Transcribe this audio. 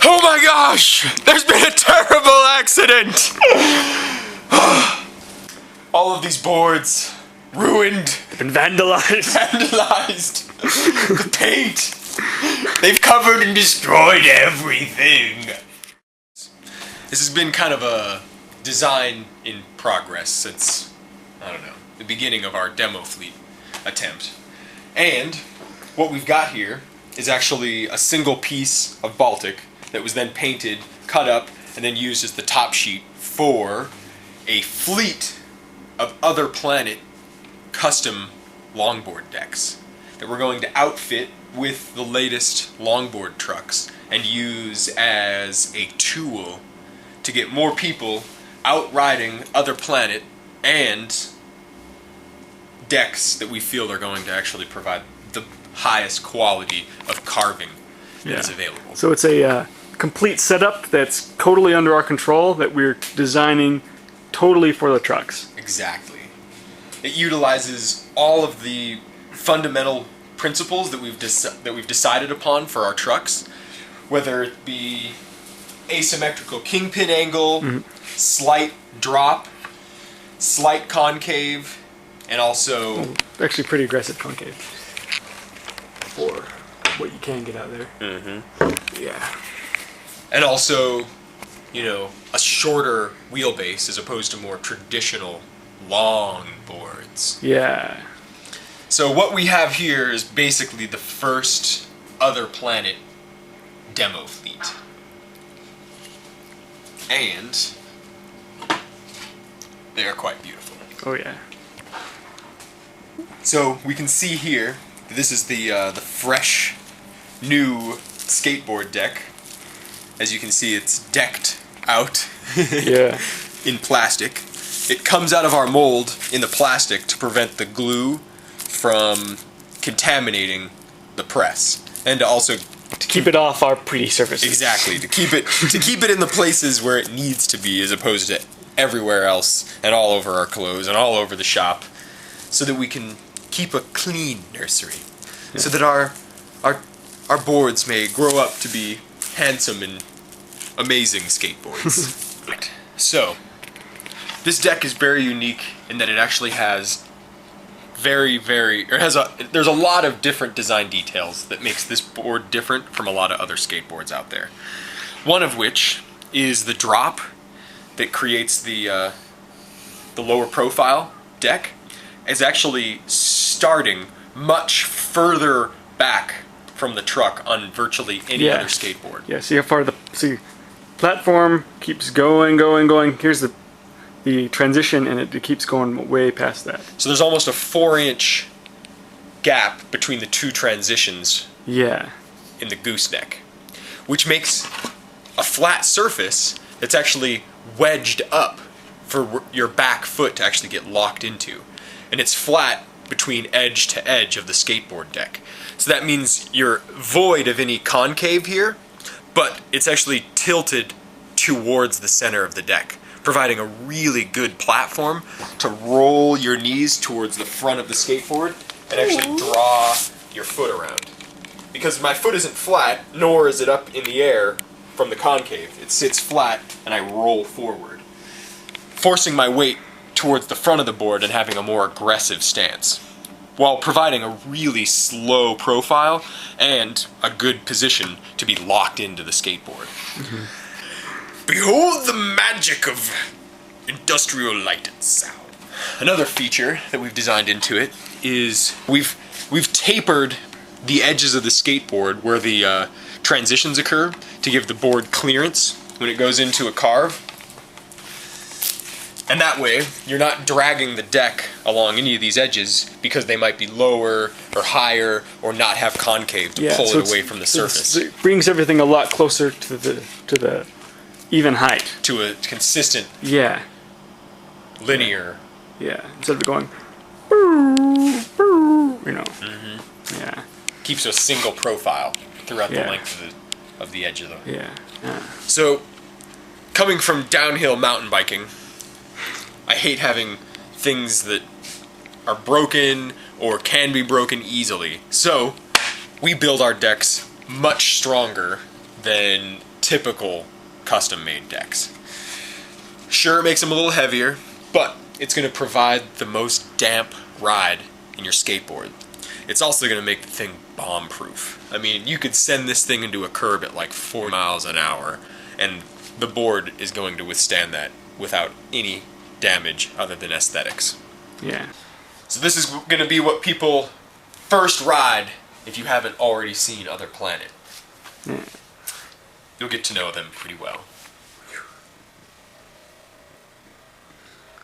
Oh my gosh! There's been a terrible accident! All of these boards ruined. They've been vandalized. Vandalized. The paint. They've covered and destroyed everything. This has been kind of a design in progress since, I don't know, the beginning of our demo fleet attempt. And what we've got here is actually a single piece of Baltic that was then painted, cut up, and then used as the top sheet for a fleet of other planet custom longboard decks that we're going to outfit with the latest longboard trucks and use as a tool to get more people out riding other planet and decks that we feel are going to actually provide the highest quality of carving that is available. So it's a complete setup that's totally under our control that we're designing totally for the trucks. Exactly. It utilizes all of the fundamental principles that we've decided upon for our trucks, whether it be asymmetrical kingpin angle, slight drop, slight concave, and also actually pretty aggressive concave for what you can get out there. Yeah. And also, you know, a shorter wheelbase as opposed to more traditional long boards. Yeah. So what we have here is basically the first other planet demo fleet. And they are quite beautiful. Oh yeah. So we can see here, this is the fresh, new skateboard deck. As you can see, it's decked out Yeah. in plastic. It comes out of our mold in the plastic to prevent the glue from contaminating the press, and to also To keep it off our pretty surfaces. exactly to keep it in the places where it needs to be, as opposed to everywhere else and all over our clothes and all over the shop, so that we can keep a clean nursery, so that our boards may grow up to be handsome and amazing skateboards. So, this deck is very unique in that it actually has there's a lot of different design details that makes this board different from a lot of other skateboards out there. One of which is the drop that creates the lower profile deck is actually starting much further back from the truck on virtually any other skateboard. Yeah, see how far see platform keeps going. Here's the transition, and it keeps going way past that. So there's almost a 4-inch gap between the two transitions Yeah. in the gooseneck, which makes a flat surface that's actually wedged up for your back foot to actually get locked into. And it's flat between edge to edge of the skateboard deck. So that means you're void of any concave here, but it's actually tilted towards the center of the deck, providing a really good platform to roll your knees towards the front of the skateboard and actually draw your foot around. Because my foot isn't flat, nor is it up in the air from the concave. It sits flat and I roll forward, forcing my weight towards the front of the board and having a more aggressive stance, while providing a really slow profile and a good position to be locked into the skateboard. Behold the magic of industrial light and sound. Another feature that we've designed into it is we've tapered the edges of the skateboard where the transitions occur to give the board clearance when it goes into a carve. And that way, you're not dragging the deck along any of these edges because they might be lower or higher or not have concave to pull it away from the surface. It brings everything a lot closer to the even height. To a consistent, linear. Yeah, instead of going, boo, boo, you know. Yeah. Keeps a single profile throughout the length of the edge of the. Yeah. So, coming from downhill mountain biking, I hate having things that are broken or can be broken easily. So, we build our decks much stronger than typical custom-made decks. Sure, it makes them a little heavier, but it's going to provide the most damp ride in your skateboard. It's also going to make the thing bomb-proof. I mean, you could send this thing into a curb at like 4 miles an hour, and the board is going to withstand that without any damage other than aesthetics. Yeah. So this is going to be what people first ride if you haven't already seen Other Planet. Yeah. You'll get to know them pretty well.